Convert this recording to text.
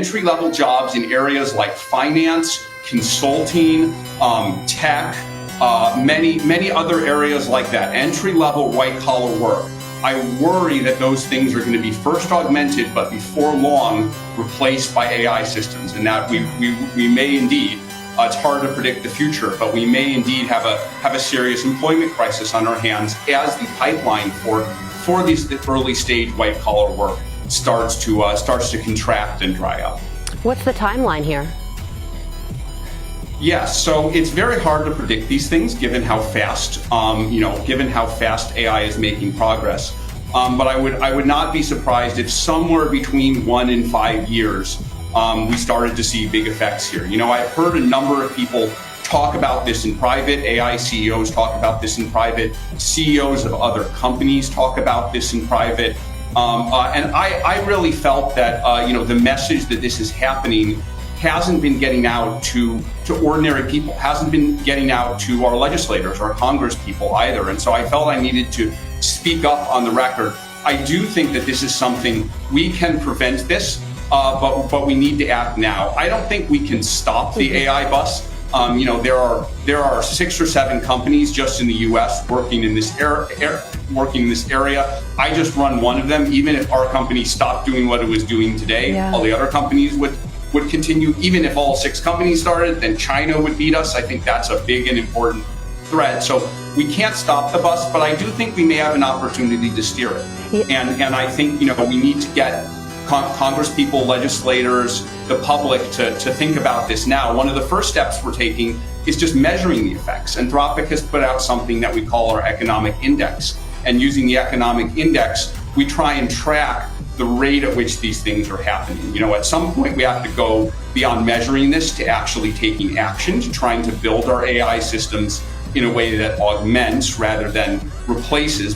entry-level jobs in areas like finance, consulting, tech, many other areas like that, entry-level white-collar work. I worry that those things are going to be first augmented, but before long replaced by AI systems, and that we may indeed. It's hard to predict the future, but we may indeed have a serious employment crisis on our hands as the pipeline for these early stage white collar work starts to contract and dry up. What's the timeline here? Yes, so it's very hard to predict these things given how fast AI is making progress. But I would not be surprised if somewhere between 1 and 5 years we started to see big effects here. I've heard a number of people talk about this in private. AI CEOs talk about this in private. CEOs of other companies talk about this in private. And I really felt that the message that this is happening hasn't been getting out to ordinary people, hasn't been getting out to our legislators or Congress people either. And so I felt I needed to speak up on the record. I do think that this is something we can prevent this, but we need to act now. I don't think we can stop the AI bus. There are 6 or 7 companies just in the U.S. working in this area. I just run one of them. Even if our company stopped doing what it was doing today, all the other companies would continue. Even if all 6 companies started, then China would beat us. I think that's a big and important threat. So we can't stop the bus, but I do think we may have an opportunity to steer it. And I think we need to get Congress people, legislators, the public to think about this now. One of the first steps we're taking is just measuring the effects. Anthropic has put out something that we call our economic index. And using the economic index, we try and track the rate at which these things are happening. At some point we have to go beyond measuring this to actually taking action, to trying to build our AI systems in a way that augments rather than replaces.